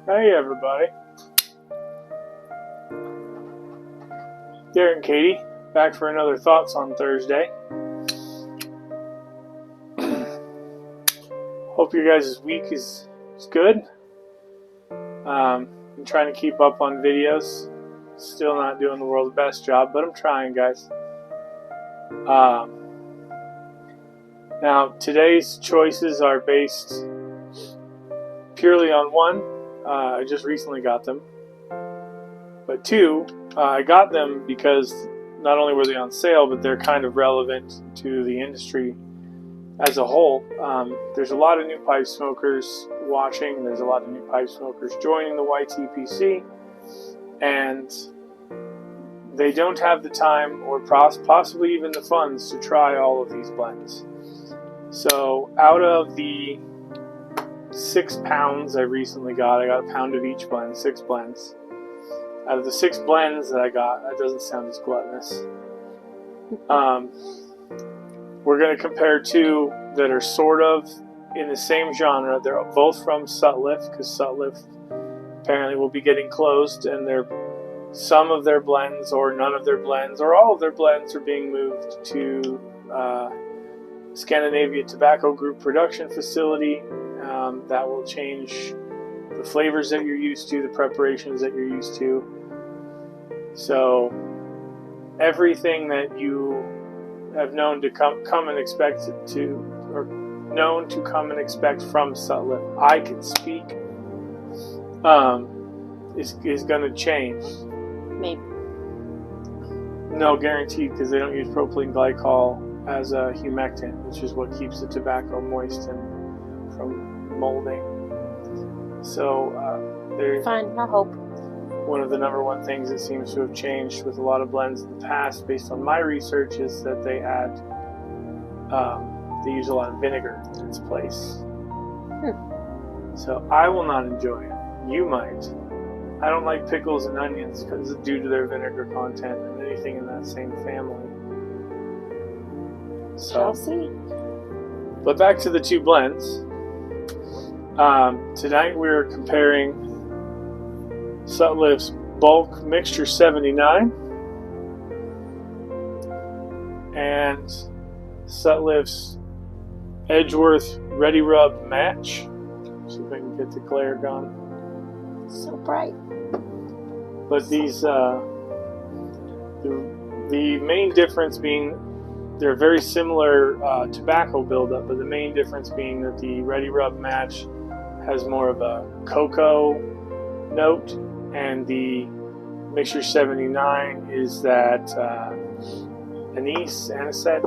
Hey everybody. Derek and Katie, back for another Thoughts on Thursday. Hope your guys' week is good. I'm trying to keep up on videos. Still not doing the world's best job, but I'm trying, guys. Now, today's choices are based purely on one. I just recently got them. But two, I got them because not only were they on sale, but they're kind of relevant to the industry as a whole. There's a lot of new pipe smokers watching. There's a lot of new pipe smokers joining the YTPC. And they don't have the time or possibly even the funds to try all of these blends. So out of the 6 pounds I recently got, I got a pound of each blend, 6 blends. Out of the 6 blends that I got, that doesn't sound as gluttonous. We're going to compare 2 that are sort of in the same genre. They're both from Sutliff, because Sutliff apparently will be getting closed, and some of their blends, or none of their blends, or all of their blends are being moved to Scandinavia Tobacco Group production facility. That will change the flavors that you're used to, the preparations that you're used to. So everything that you have known to come and expect or known to come and expect from Sutliff, I can speak, is going to change. Maybe. No, guaranteed, because they don't use propylene glycol as a humectant, which is what keeps the tobacco moist and from molding. So Fine, I hope. one of the number one things that seems to have changed with a lot of blends in the past, based on my research, is that they use a lot of vinegar in its place. So I will not enjoy it. You might. I don't like pickles and onions because due to their vinegar content and anything in that same family. So, Shall see. but back to the 2 blends. Tonight we're comparing Sutliff's Bulk Mixture 79 and Sutliff's Edgeworth Ready Rub Match. See if I can get the glare gone. So bright. But these, the main difference being they're very similar tobacco buildup, but the main difference being that the Ready Rub Match has more of a cocoa note, and the Mixture 79 is that anise, anisette,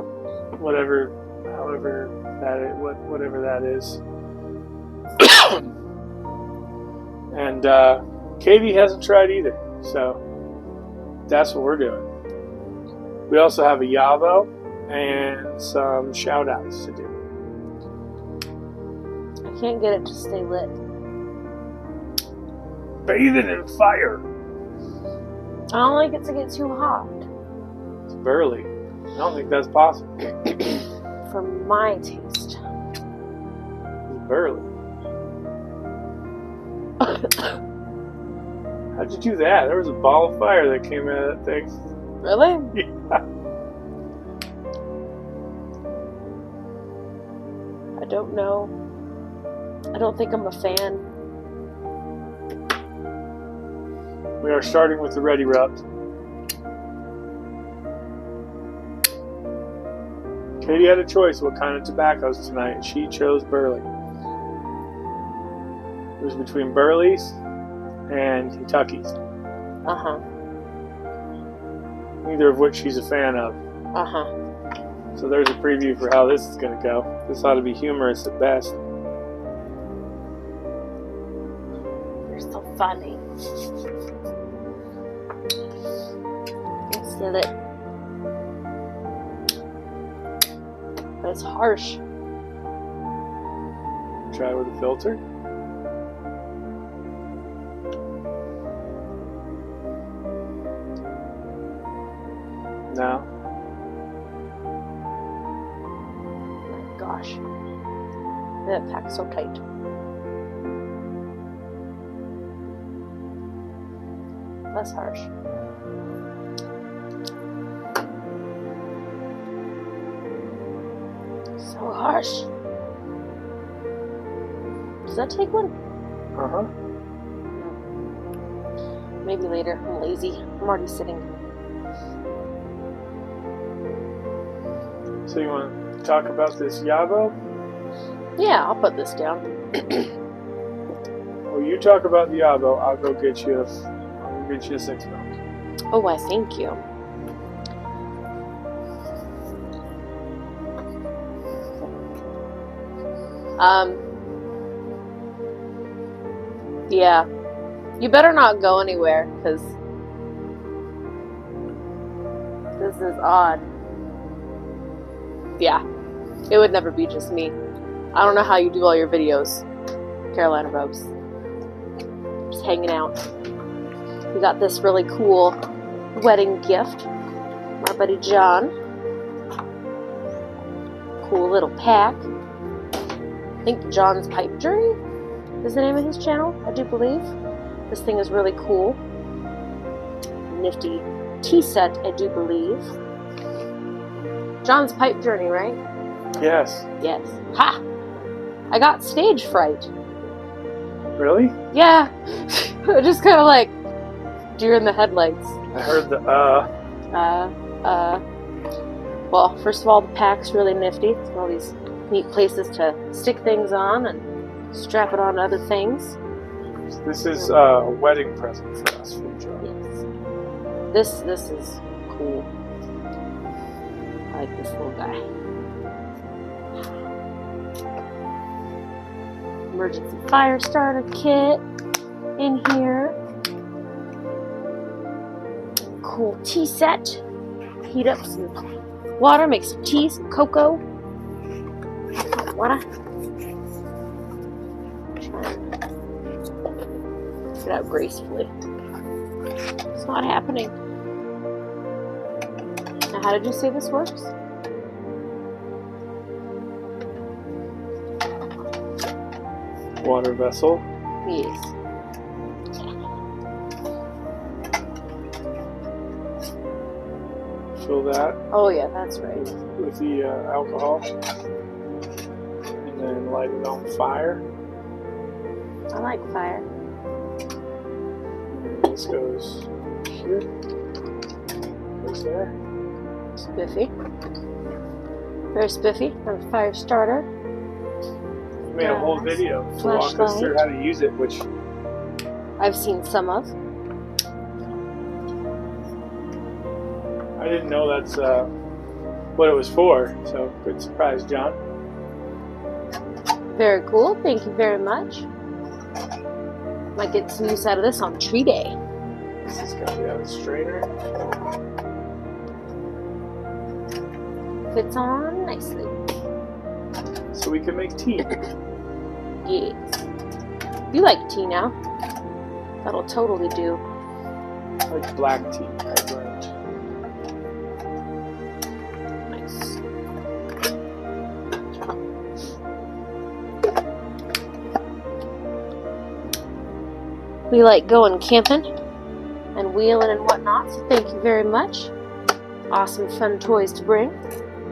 whatever that is. And Katie hasn't tried either, so that's what we're doing. We also have a YABO and some shoutouts to do. I can't get it to stay lit. Bathing in fire. I don't like it to get too hot. It's burly. I don't think that's possible. For my taste. It's burly. How'd you do that? There was a ball of fire that came out of that thing. Really? Yeah. I don't know. I don't think I'm a fan. We are starting with the Ready Rub. Katie had a choice what kind of tobaccos tonight, and she chose Burley. It was between Burley's and Kentucky's. Uh-huh. Neither of which she's a fan of. Uh-huh. So there's a preview for how this is going to go. This ought to be humorous at best. You're so funny. Let's get it. But it's harsh. Try with a filter. No. Gosh. That pack's so tight. That's harsh. So harsh. Does that take one? Uh-huh. Maybe later. I'm lazy. I'm already sitting. So you want to talk about this YABO? Yeah, I'll put this down. Well, you talk about the YABO. I'll go get you a 6-milk. Oh, I thank you. Yeah. You better not go anywhere, because this is odd. Yeah. It would never be just me. I don't know how you do all your videos, Carolina Robes. Just hanging out. We got this really cool wedding gift from our buddy John. Cool little pack. I think John's Pipe Journey is the name of his channel, I do believe. This thing is really cool. Nifty tea set, I do believe. John's Pipe Journey, right? Yes. Yes. Ha! I got stage fright. Really? Yeah. Just kind of like deer in the headlights. I heard the Well, first of all, the pack's really nifty. It's got all these neat places to stick things on and strap it on other things. This is a wedding present for us from John. Yes. This is cool. I like this little guy. Emergency fire starter kit in here. Cool tea set. Heat up some water, make some tea, some cocoa. Hot water. Get out gracefully. It's not happening. Now, how did you say this works? Water vessel. Yes. Fill that Oh yeah, that's right. with the alcohol. And then light it on fire. I like fire. This goes here. Goes there. Spiffy. Very spiffy. And a fire starter. We made a whole video to walk us Flashlight. through how to use it, which I've seen some of. I didn't know that's what it was for. So good surprise, John. Very cool. Thank you very much. Might get some use out of this on tree day. This has got the strainer. Fits on nicely. So we can make tea. Yes. You like tea now? That'll totally do. Like black tea. I learned. Nice. We like going camping and wheeling and whatnot, so thank you very much. Awesome fun toys to bring.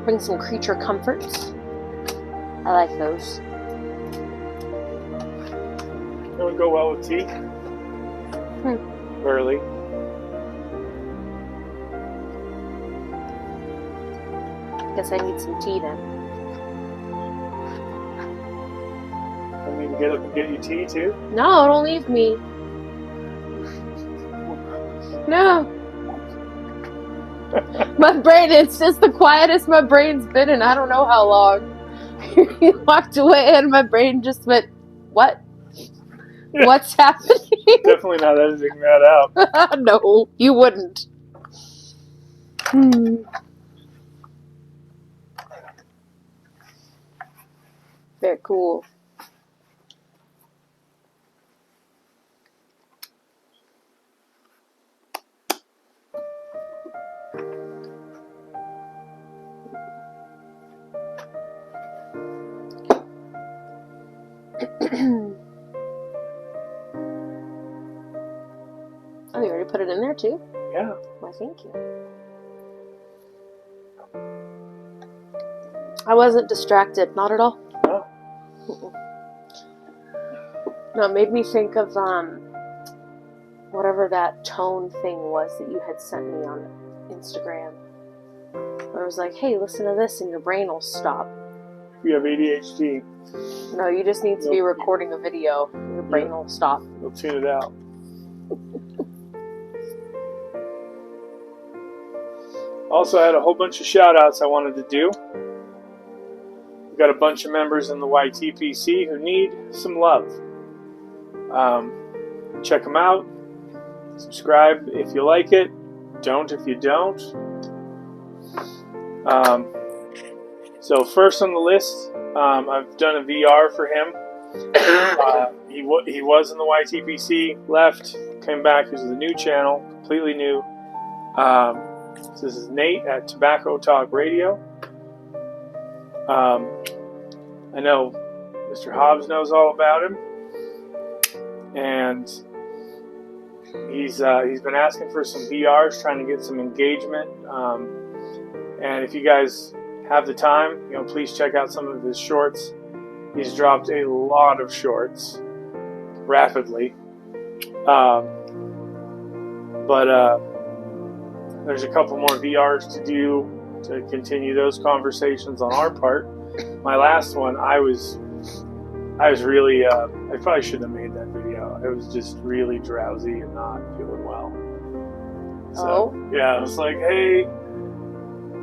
Bring some creature comforts. I like those. That would go well with tea. Early. Guess I need some tea then. I mean, get up and get you tea too. No, don't leave me. No. My brain, it's just the quietest my brain's been in I don't know how long. You walked away and my brain just went, what? What's happening? Definitely not editing that out. No, you wouldn't. Very cool. Oh, you already me to put it in there too? Yeah. Why, thank you. I wasn't distracted, not at all. No. No, it made me think of whatever that tone thing was that you had sent me on Instagram. Where it was like, hey, listen to this and your brain will stop. If you have ADHD. No, you just need to be recording a video. Your brain will stop. You'll tune it out. Also, I had a whole bunch of shout-outs I wanted to do. We've got a bunch of members in the YTPC who need some love. Check them out. Subscribe if you like it. Don't if you don't. So first on the list, I've done a VR for him. He was in the YTPC, left, came back. This is a new channel, completely new. So this is Nate at Tobacco Talk Radio. I know Mr. Hobbs knows all about him, and he's been asking for some VRs, trying to get some engagement. And if you guys have the time, please check out some of his shorts. He's dropped a lot of shorts rapidly, but there's a couple more VRs to do to continue those conversations on our part. My last one, I was really, I probably shouldn't have made that video. I was just really drowsy and not feeling well. So, yeah, I was like, hey,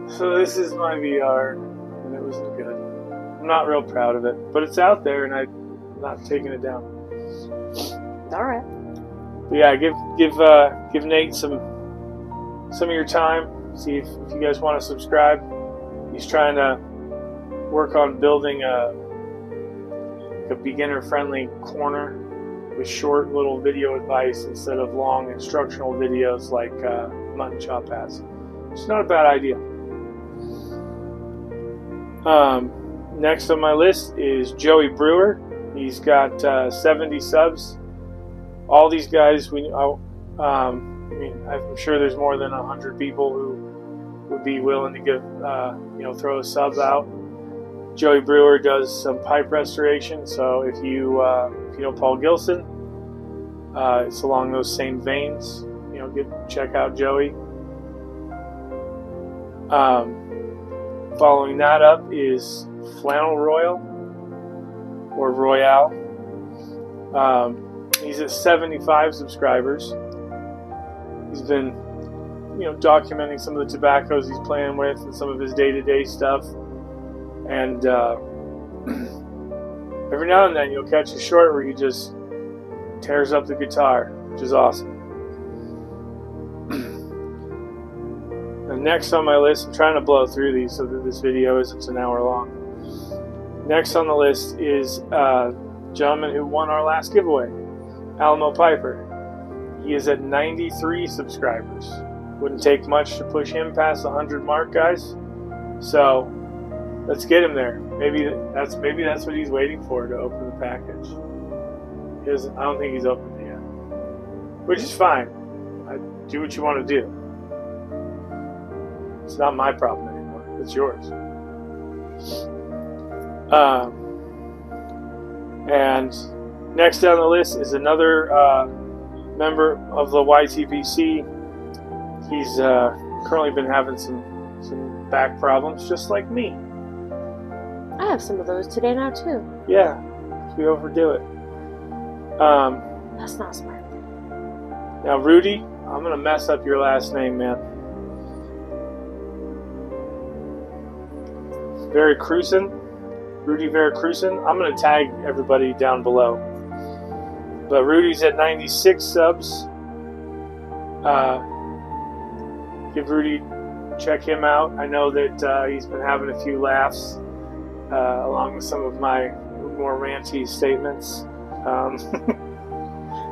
so this is my VR, and it wasn't good. I'm not real proud of it, but it's out there, and I'm not taking it down. All right. But yeah, give Nate some of your time. See if you guys want to subscribe. He's trying to work on building a beginner-friendly corner with short little video advice instead of long instructional videos like Mutton Chop has. It's not a bad idea. Next on my list is Joey Brewer. He's got 70 subs. All these guys, I'm sure there's more than 100 people who would be willing to give, throw a sub out. Joey Brewer does some pipe restoration, so if you know Paul Gilson, it's along those same veins. Check out Joey. Following that up is Flannel Royal, or Royale. He's at 75 subscribers. He's been, documenting some of the tobaccos he's playing with and some of his day-to-day stuff. And every now and then you'll catch a short where he just tears up the guitar, which is awesome. And next on my list, I'm trying to blow through these so that this video isn't an hour long. Next on the list is a gentleman who won our last giveaway, Alamo Piper. He is at 93 subscribers. Wouldn't take much to push him past the 100 mark, guys. So let's get him there. Maybe that's what he's waiting for, to open the package. I don't think he's opened it yet, which is fine. Do what you want to do. It's not my problem anymore. It's yours. And next down the list is another member of the YTPC. He's currently been having some back problems, just like me. I have some of those today now too. Yeah, we overdo it. That's not smart. Now, Rudy, I'm gonna mess up your last name, man. Rudy Veracruzan. I'm gonna tag everybody down below. But Rudy's at 96 subs. Give Rudy, check him out. I know that he's been having a few laughs along with some of my more ranty statements.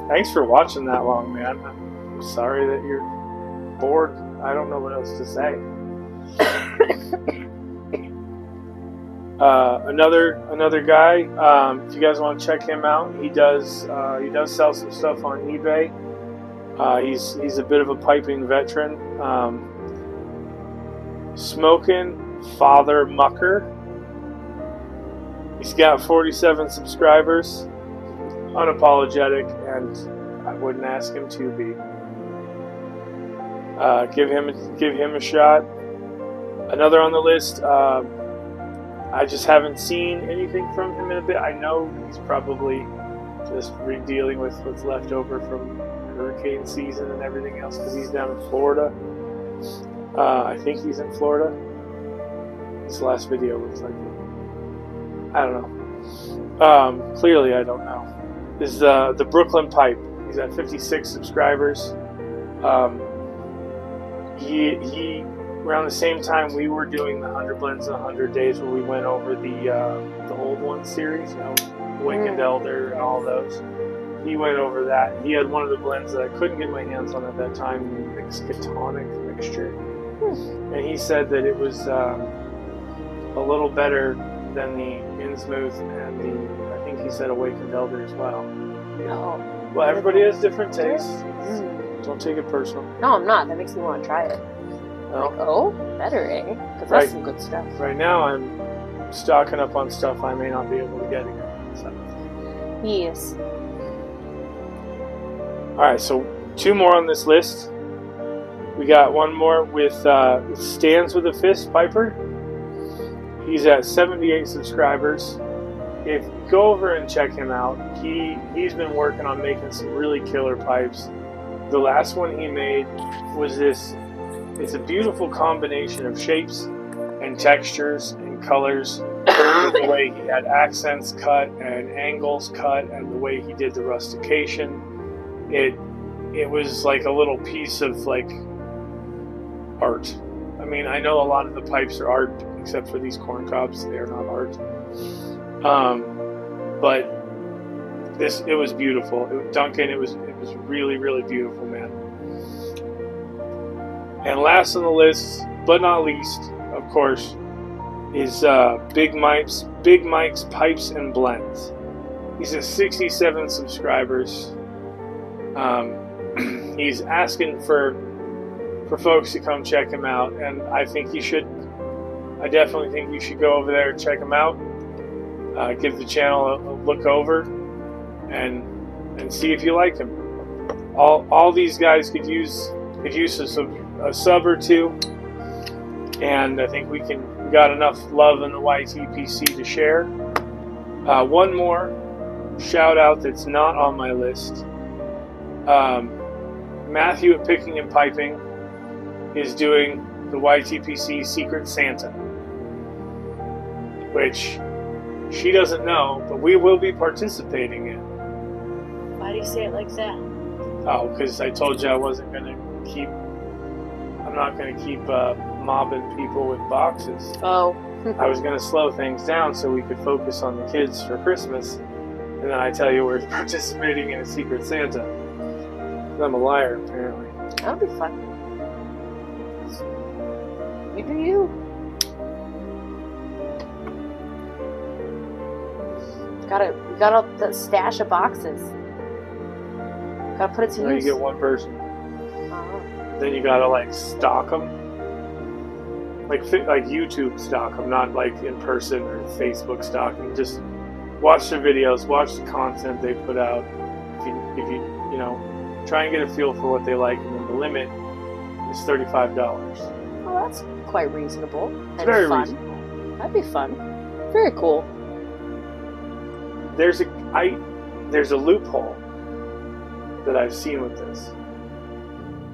Thanks for watching that long, man. I'm sorry that you're bored. I don't know what else to say. Another guy. If you guys want to check him out, he does sell some stuff on eBay. He's a bit of a piping veteran. Smoking Father Mucker. He's got 47 subscribers. Unapologetic, and I wouldn't ask him to be. Give him a shot. Another on the list. I just haven't seen anything from him in a bit. I know he's probably just dealing with what's left over from hurricane season and everything else because he's down in Florida. I think he's in Florida. This last video looks like it. I don't know. Clearly, I don't know. This is the Brooklyn Pipe. He's at 56 subscribers. He around the same time we were doing the 100 blends in 100 days, where we went over the old one series, Awakened Elder and all those. He went over that. He had one of the blends that I couldn't get my hands on at that time, the Miskatonic mixture, and he said that it was a little better than the Innsmouth and I think he said Awakened Elder as well. No. Well, everybody has different tastes. Don't take it personal. No, I'm not. That makes me want to try it. No. Like, oh, better, eh? Because that's some good stuff. Right now, I'm stocking up on stuff I may not be able to get again. So. Yes. All right, so 2 more on this list. We got one more with Stands with a Fist, Piper. He's at 78 subscribers. If you go over and check him out, he's been working on making some really killer pipes. The last one he made was this. It's a beautiful combination of shapes and textures and colors. The way he had accents cut and angles cut, and the way he did the rustication. It was like a little piece of like art. I mean, I know a lot of the pipes are art, except for these corn cobs. They are not art. But it was beautiful. Duncan, it was really, really beautiful, man. And last on the list, but not least, of course, is Big Mike's Pipes and Blends. He's at 67 subscribers. He's asking for folks to come check him out, and I think you should. I definitely think you should go over there and check him out. Give the channel a look over, and see if you like him. All these guys could use a sub or two, and I think we got enough love in the YTPC to share. One more shout out that's not on my list. Matthew at Picking and Piping is doing the YTPC Secret Santa, which she doesn't know, but we will be participating in. Why do you say it like that? Oh, because I told you I'm not going to keep mobbing people with boxes. Oh. I was going to slow things down so we could focus on the kids for Christmas, and then I tell you we're participating in a Secret Santa. I'm a liar, apparently. That'll be fun. You do you. Got all the stash of boxes. Gotta put it to Now use. you get one person. Then you gotta like stock them, like YouTube stock them, not like in person or Facebook stock them. Just watch their videos, watch the content they put out. If you try and get a feel for what they like, and then the limit is $35. Well, that's quite reasonable. It's very fun. reasonable. That'd be fun. Very cool. There's a loophole that I've seen with this.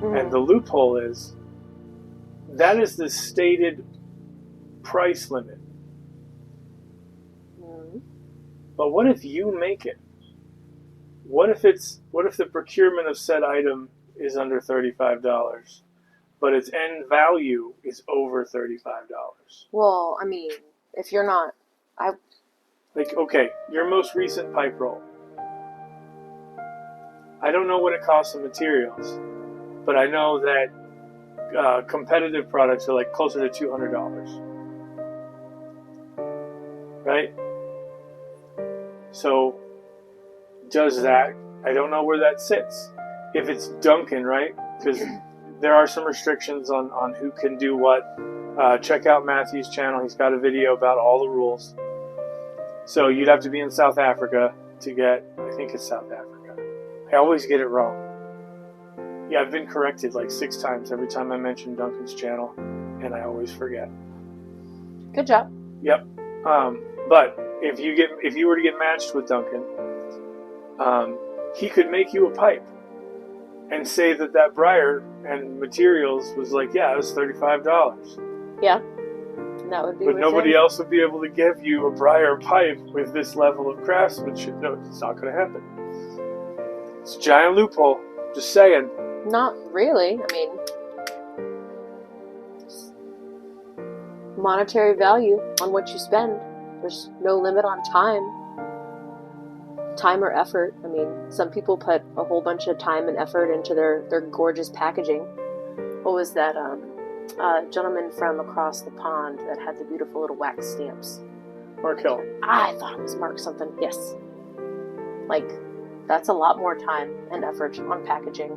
And the loophole is that is the stated price limit. But what if you make it? What if the procurement of said item is under $35, but its end value is over $35? Well, I mean, if you're not, okay, your most recent pipe roll. I don't know what it costs in materials, but I know that competitive products are like closer to $200. Right? So, does that, I don't know where that sits. if it's Duncan, right? Because there are some restrictions on who can do what. Check out Matthew's channel. He's got a video about all the rules. So you'd have to be in South Africa to get, I think it's South Africa. I always get it wrong. Yeah, I've been corrected like 6 times every time I mention Duncan's channel, and I always forget. Good job. Yep. But if you were to get matched with Duncan, he could make you a pipe and say that briar and materials was like, yeah, it was $35. Yeah. And that would be. But nobody else would be able to give you a briar pipe with this level of craftsmanship. No, it's not going to happen. It's a giant loophole. Just saying. Not really. I mean, monetary value on what you spend. There's no limit on time or effort. I mean, some people put a whole bunch of time and effort into their gorgeous packaging. What was that gentleman from across the pond that had the beautiful little wax stamps? Mark Hill. I thought it was Mark something. Yes. Like, that's a lot more time and effort on packaging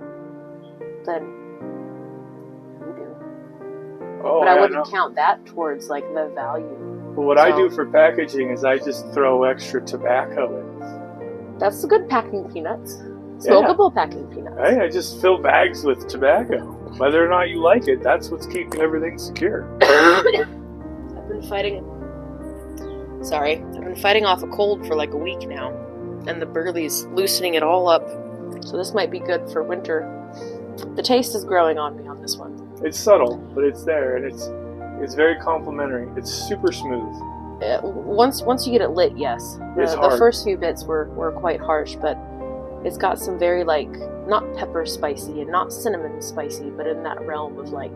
than you do. Oh, but I wouldn't count that towards, like, the value. But what I do for packaging is I just throw extra tobacco in. That's the good packing peanuts. Smokable packing peanuts. Hey, I just fill bags with tobacco. Whether or not you like it, that's what's keeping everything secure. I've been fighting off a cold for like a week now. And the burley's loosening it all up. So this might be good for winter. The taste is growing on me on this one. It's subtle, but it's there, and it's very complimentary. It's super smooth. Once you get it lit, yes. The first few bits were quite harsh, but it's got some very, like, not pepper spicy and not cinnamon spicy, but in that realm of, like,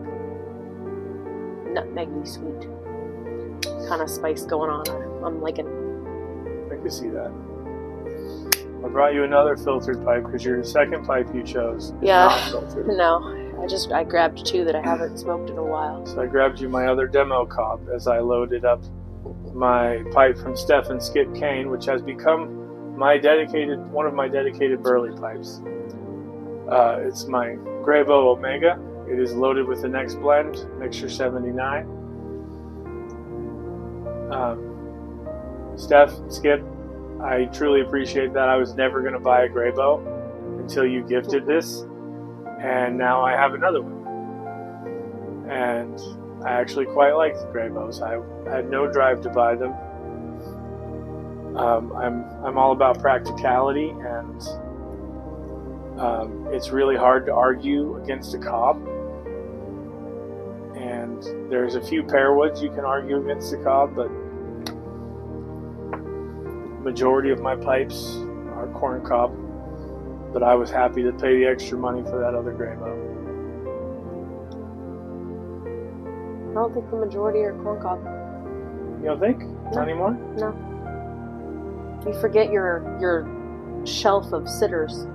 nutmeggy sweet kind of spice going on. I'm liking. I can see that. I brought you another filtered pipe because your second pipe you chose is not filtered. No. I grabbed 2 that I haven't smoked in a while. So I grabbed you my other demo cob as I loaded up my pipe from Steph and Skip Kane, which has become one of my dedicated burley pipes. It's my Grabo Omega. It is loaded with the next blend, Mixture 79. Steph, Skip, I truly appreciate that. I was never going to buy a Grabo until you gifted this, and now I have another one. And I actually quite like the Grabos. I had no drive to buy them. I'm all about practicality, and it's really hard to argue against a cob. And there's a few pearwoods you can argue against a cob, but majority of my pipes are corn cob. But I was happy to pay the extra money for that other Grabo. I don't think the majority are corn cob. You don't think? No. Not anymore? No. You forget your shelf of sitters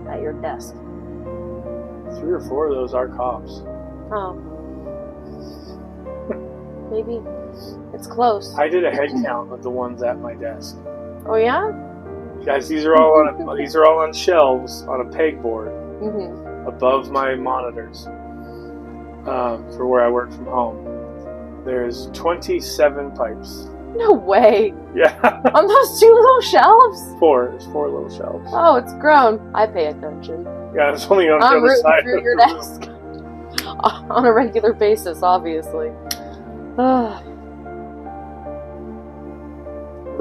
at your desk. 3 or 4 of those are cobs. Oh. Maybe. It's close. I did a head count of the ones at my desk. Oh yeah? Guys, these are all on shelves on a pegboard above my monitors for where I work from home. There's 27 pipes. No way. Yeah. On those 2 little shelves? 4. There's 4 little shelves. Oh, it's grown. I pay attention. Yeah, it's only on the other side. I'm rooting through your desk on a regular basis, obviously. But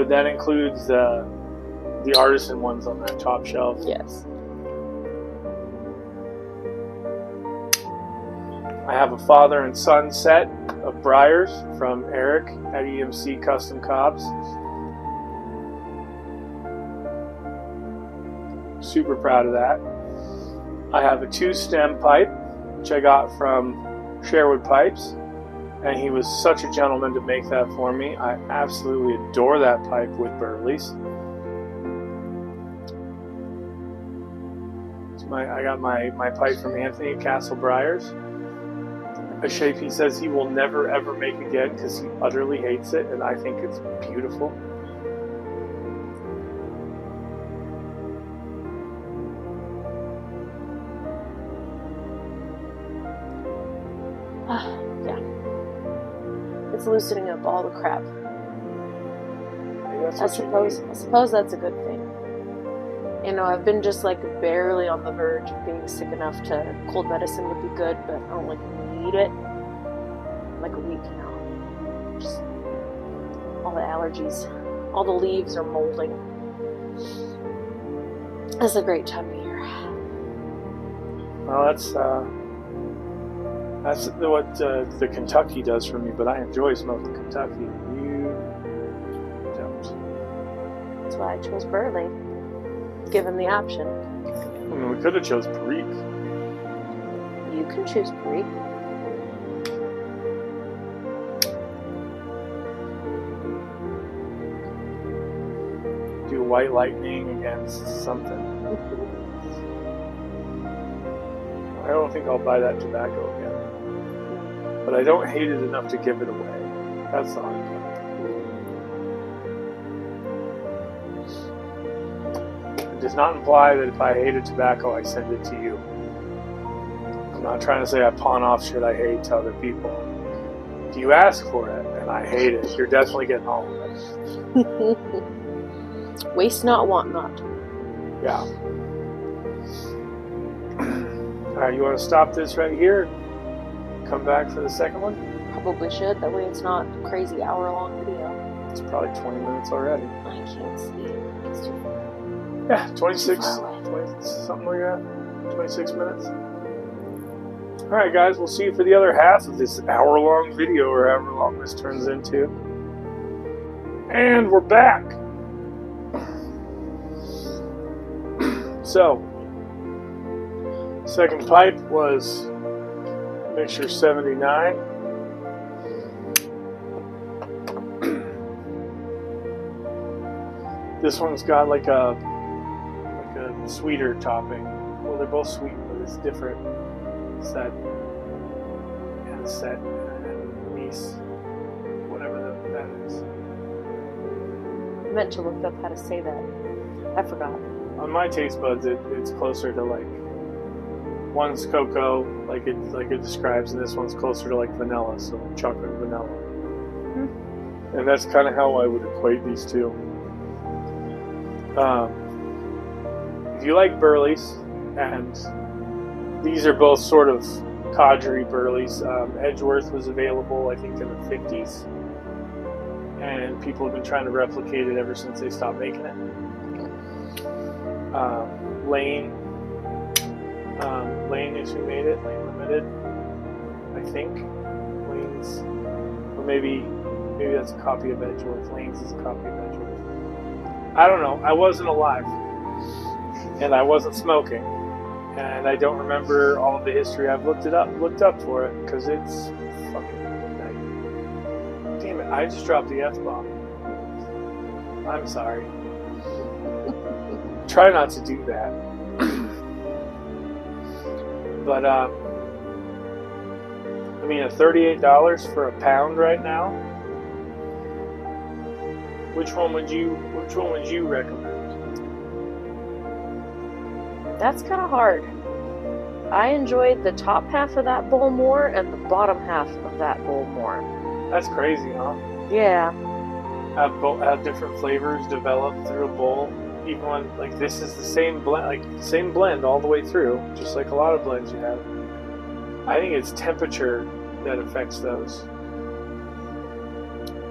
that includes the artisan ones on that top shelf. Yes. I have a father and son set of briars from Eric at EMC Custom Cobs. Super proud of that. I have a 2-stem pipe, which I got from Sherwood Pipes, and he was such a gentleman to make that for me. I absolutely adore that pipe with burleys. I got my pipe from Anthony at Castle Briars. A shape he says he will never ever make again because he utterly hates it, and I think it's beautiful. Yeah. It's loosening up all the crap. Maybe that's I what you suppose that's a good thing. You know, I've been just like barely on the verge of being sick enough to cold medicine would be good, but I don't like need it. Like a week now. Just all the allergies. All the leaves are molding. It's a great time of year. Well, that's what the Kentucky does for me, but I enjoy smoking Kentucky. You don't. That's why I chose Burley. Given the option. I mean, we could have chose Perique. You can choose Perique. Do White Lightning against something. I don't think I'll buy that tobacco again. But I don't hate it enough to give it away. That's the hard part. It does not imply that if I hated tobacco, I send it to you. I'm not trying to say I pawn off shit I hate to other people. If you ask for it and I hate it, you're definitely getting all of it. Waste not, want not. Yeah. Alright, you want to stop this right here? Come back for the second one? Probably should. That way it's not a crazy hour-long video. It's probably 20 minutes already. I can't see. It's too far. Yeah, 26, Too far away. 20, something like that. 26 minutes. Alright guys, we'll see you for the other half of this hour-long video, or however long this turns into. And we're back! So, second pipe was mixture 79. This one's got like a sweeter topping. Well, they're both sweet, but it's different. Set and set and anise, whatever that is. I meant to look up how to say that. I forgot. On my taste buds, it's closer to like, one's cocoa, like it describes, and this one's closer to like vanilla, so chocolate and vanilla. Mm-hmm. And that's kind of how I would equate these two. If you like Burleys, and these are both sort of Cadre Burleys. Edgeworth was available, I think, in the 50s, and people have been trying to replicate it ever since they stopped making it. Lane is who made it. Lane Limited, I think. Lane's, or maybe that's a copy of Edgeworth. Lane's is a copy of Edgeworth. I don't know. I wasn't alive, and I wasn't smoking, and I don't remember all of the history. I've looked up for it because it's fucking midnight. Damn it! I just dropped the F-bomb. I'm sorry. Try not to do that. But I mean, at $38 for a pound right now. Which one would you recommend? That's kind of hard. I enjoyed the top half of that bowl more and the bottom half of that bowl more. That's crazy, huh? Yeah. Have different flavors developed through a bowl. Even when, like, this is the same blend all the way through, just like a lot of blends you have. I think it's temperature that affects those.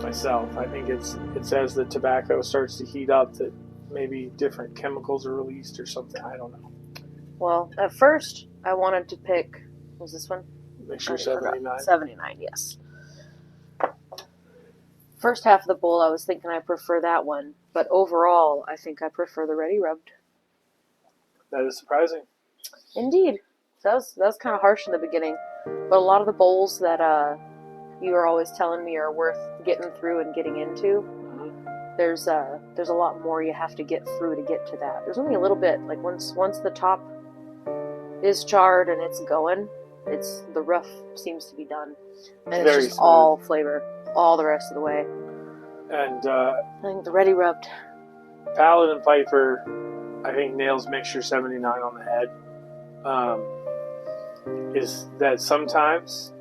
Myself, I think it's as the tobacco starts to heat up that maybe different chemicals are released or something. I don't know. Well, at first I wanted to pick. What was this one? Mixture 79. 79, yes. First half of the bowl, I was thinking I prefer that one, but overall, I think I prefer the Ready Rubbed. That is surprising. Indeed. That was kind of harsh in the beginning, but a lot of the bowls that you were always telling me are worth getting through and getting into. Mm-hmm. There's a lot more you have to get through to get to that. There's only a little bit. Like once the top is charred and it's going, the rough seems to be done, and it's just smooth. All flavor all the rest of the way. And I think the Ready Rubbed. Paladin Piper, I think, nails mixture 79 on the head. Is that sometimes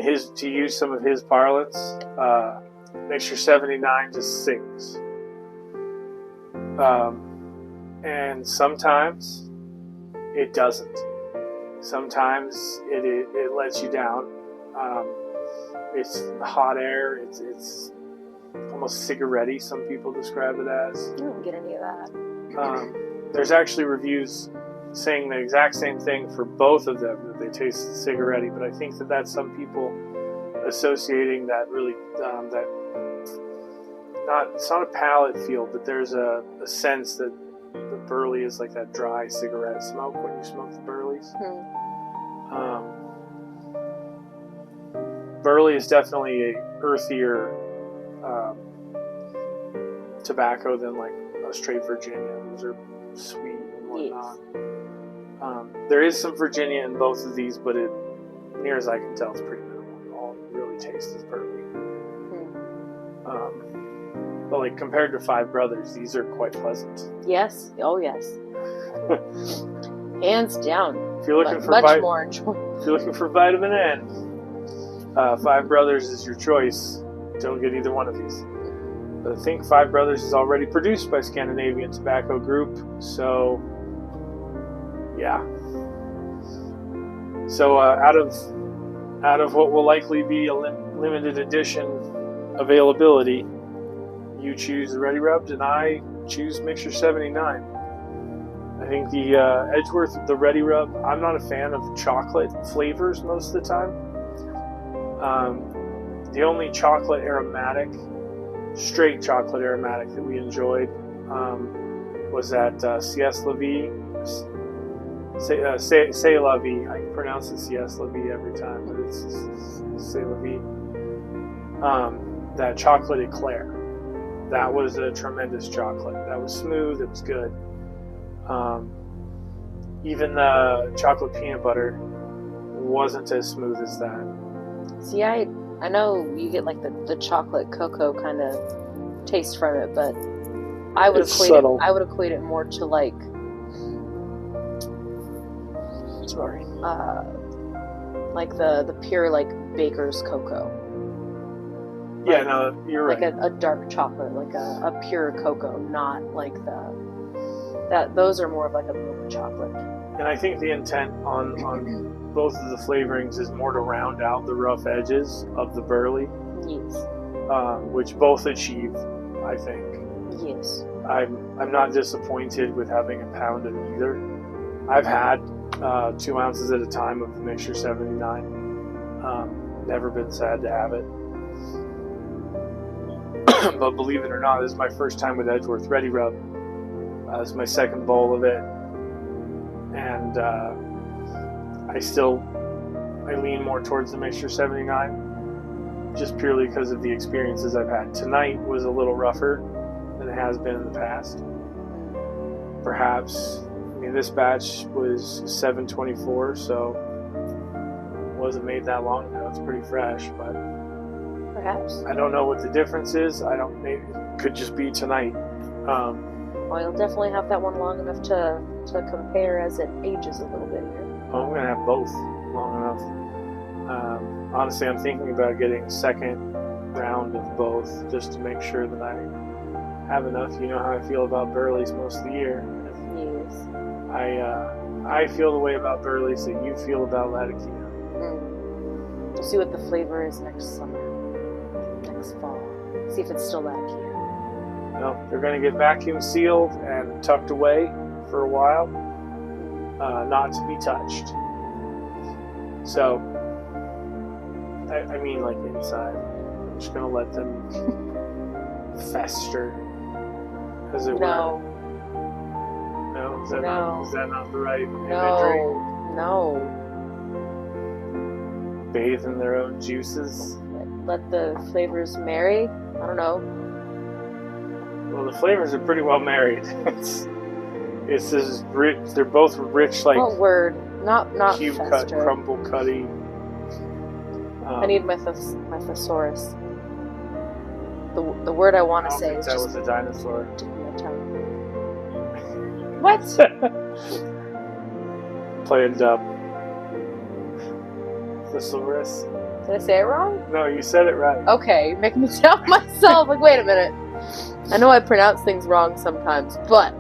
to use some of his parlance, Mixture 79 just sings. And sometimes it doesn't. Sometimes it lets you down. It's hot air. It's almost cigarette-y, some people describe it as. I don't get any of that. There's actually reviews saying the exact same thing for both of them, that they taste cigarette-y, but I think that's some people associating that really, it's not a palate feel, but there's a sense that the burley is like that dry cigarette smoke when you smoke the burleys. Burley is definitely a earthier tobacco than like a straight Virginia. Those are sweet and whatnot. Yes. There is some Virginia in both of these, but near as I can tell, it's pretty minimal. All you really taste is burley. But like compared to Five Brothers, these are quite pleasant. Yes. Oh yes. Hands down. If you're looking for much more enjoyable. If you're looking for vitamin N, Five Brothers is your choice. Don't get either one of these. But I think Five Brothers is already produced by Scandinavian Tobacco Group, so yeah. So out of what will likely be a limited edition availability, you choose the Ready Rubbed, and I choose Mixture 79. I think the Edgeworth, the Ready Rub, I'm not a fan of chocolate flavors most of the time. The only chocolate aromatic, straight chocolate aromatic that we enjoyed was that Sieste La Vie. C'est La Vie. I can pronounce it Sieste La Vie every time, but it's C'est La Vie. That chocolate eclair. That was a tremendous chocolate. That was smooth. It was good. Even the chocolate peanut butter wasn't as smooth as that. See, I know you get like the chocolate cocoa kind of taste from it, but I would equate it more to like like the pure like baker's cocoa. Yeah, no, you're right. Like a dark chocolate, like a pure cocoa, not like those are more of like a milk chocolate. And I think the intent on both of the flavorings is more to round out the rough edges of the burley. Yes. Which both achieve, I think. Yes. I'm not disappointed with having a pound of either. I've had 2 ounces at a time of the Mixture 79. Never been sad to have it. But believe it or not, this is my first time with Edgeworth Ready Rub. This is my second bowl of it. And I lean more towards the Mixture 79, just purely because of the experiences I've had. Tonight was a little rougher than it has been in the past. Perhaps, this batch was 724, so it wasn't made that long ago. It's pretty fresh, but perhaps. I don't know what the difference is. Maybe it could just be tonight. Well, you'll definitely have that one long enough to compare as it ages a little bit here. Oh, I'm going to have both long enough. Honestly, I'm thinking about getting a second round of both just to make sure that I have enough. You know how I feel about burleys most of the year. Yes. I feel the way about burleys that you feel about Latakia. We'll see what the flavor is next summer, next fall. See if it's still Latakia. Well, they're going to get vacuum sealed and tucked away for a while, not to be touched. So, I mean like inside. I'm just going to let them fester, as it were. No. No? Is that not the right imagery? No. Bathe in their own juices? Let the flavors marry? I don't know. Well, the flavors are pretty well married. It's this rich. They're both rich, like what word? Not cube fester. cut, crumble cutty. I need my thesaurus. The word I want to say is that just was a dinosaur. my tongue. What? Playing dumb. Thesaurus. Did I say it wrong? No, you said it right. Okay, you're making me doubt myself. Like, wait a minute. I know I pronounce things wrong sometimes, but...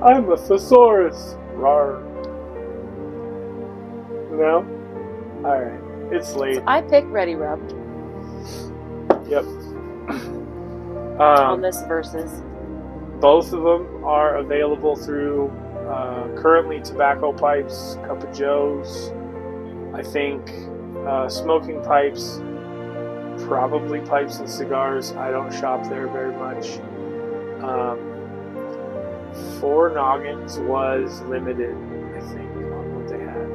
I'm a thesaurus. Rawr. No? Alright. It's late. So I pick Ready Rub Yep. on this versus. Both of them are available through currently Tobacco Pipes, Cup of Joe's, I think Smoking Pipes, probably Pipes and Cigars. I don't shop there very much. Four Noggins was limited, I think, on what they had.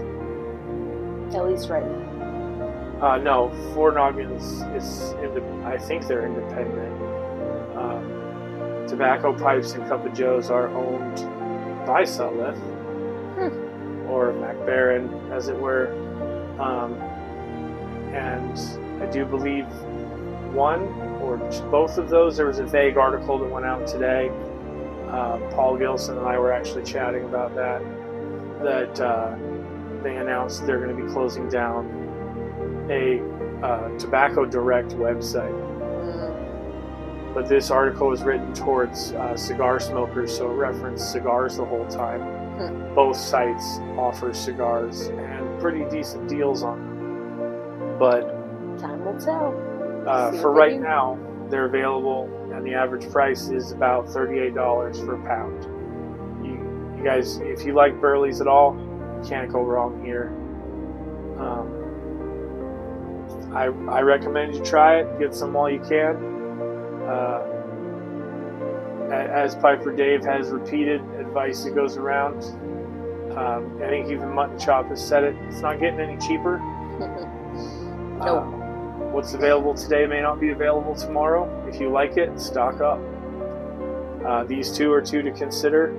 At least right now. No, Four Noggins is, I think they're independent. Tobacco Pipes and Cup of Joe's are owned by Sutliff, or MacBaron, as it were. And I do believe one or both of those, there was a vague article that went out today. Paul Gilson and I were actually chatting about that they announced they're going to be closing down a Tobacco Direct website. But this article was written towards cigar smokers, so it referenced cigars the whole time. Both sites offer cigars and pretty decent deals on them. But time will tell. For right now, they're available, and the average price is about $38 for a pound. You guys, if you like Burleys at all, you can't go wrong here. I recommend you try it. Get some while you can. As Piper Dave has repeated advice that goes around, I think even Mutton Chop has said it. It's not getting any cheaper. Nope. What's available today may not be available tomorrow. If you like it, stock up. These two are two to consider.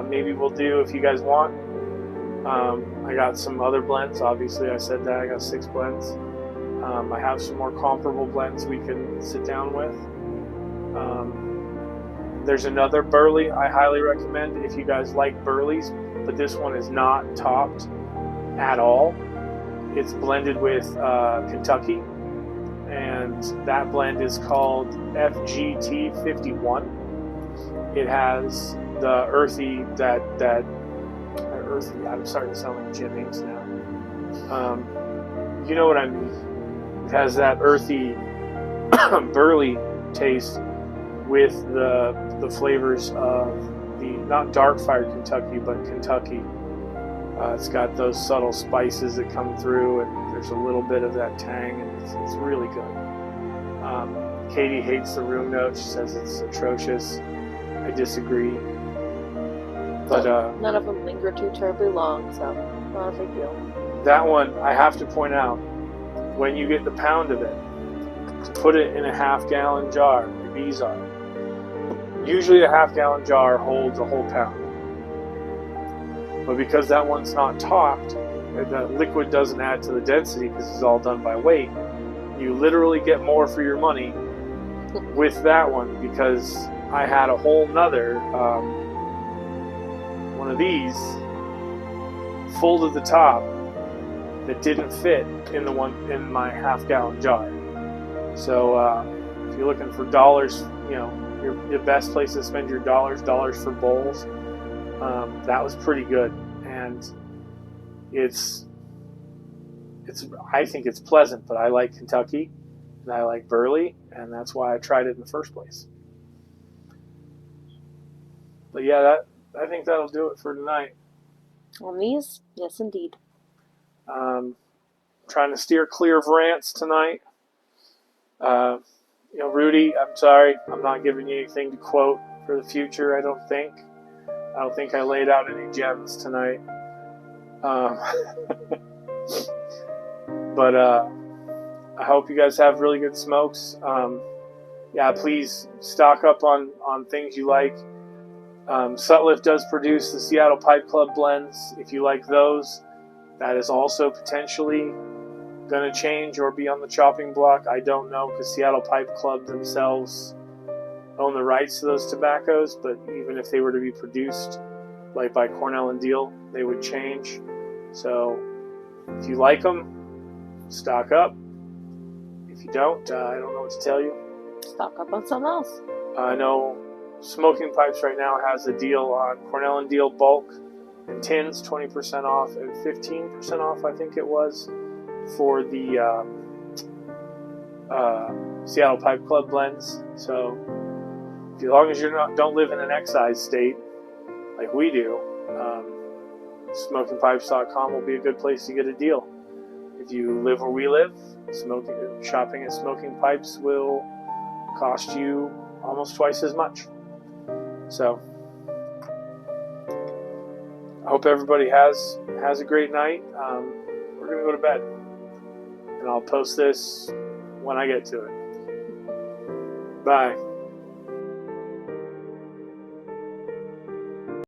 Maybe we'll do, if you guys want. I got some other blends. Obviously, I said that. I got 6 blends. I have some more comparable blends we can sit down with. There's another Burley I highly recommend if you guys like Burleys, but this one is not topped at all. It's blended with Kentucky, and that blend is called FGT51. It has the earthy, earthy, I'm starting to sound like Jim Inks now. You know what I mean. It has that earthy burley taste with the flavors of the, not dark fired Kentucky, but Kentucky. It's got those subtle spices that come through, and there's a little bit of that tang, and it's really good. Katie hates the room note. She says it's atrocious. I disagree. But none of them linger too terribly long, so not a big deal. That one, I have to point out, when you get the pound of it, put it in a half-gallon jar. The bees are. Usually a half-gallon jar holds a whole pound. But because that one's not topped, the liquid doesn't add to the density because it's all done by weight, you literally get more for your money with that one, because I had a whole nother one of these full to the top that didn't fit in in my half-gallon jar. So if you're looking for dollars, your best place to spend your dollars for bowls. That was pretty good, and I think it's pleasant, but I like Kentucky and I like Burley, and that's why I tried it in the first place. But yeah, I think that'll do it for tonight. On these, yes, indeed. Trying to steer clear of rants tonight. Rudy, I'm sorry, I'm not giving you anything to quote for the future. I don't think I laid out any gems tonight. But I hope you guys have really good smokes. Please stock up on things you like. Sutliff does produce the Seattle Pipe Club blends. If you like those, that is also potentially going to change or be on the chopping block. I don't know, because Seattle Pipe Club themselves own the rights to those tobaccos, but even if they were to be produced like by Cornell and Deal, they would change. So if you like them, stock up. If you don't, I don't know what to tell you. Stock up on something else. I know Smoking Pipes right now has a deal on Cornell & Deal bulk and tins, 20% off and 15% off, I think it was, for the Seattle Pipe Club blends. So, as long as you don't live in an excise state like we do, SmokingPipes.com will be a good place to get a deal. If you live where we live, shopping at Smoking Pipes will cost you almost twice as much. So, I hope everybody has a great night. We're going to go to bed. And I'll post this when I get to it. Bye.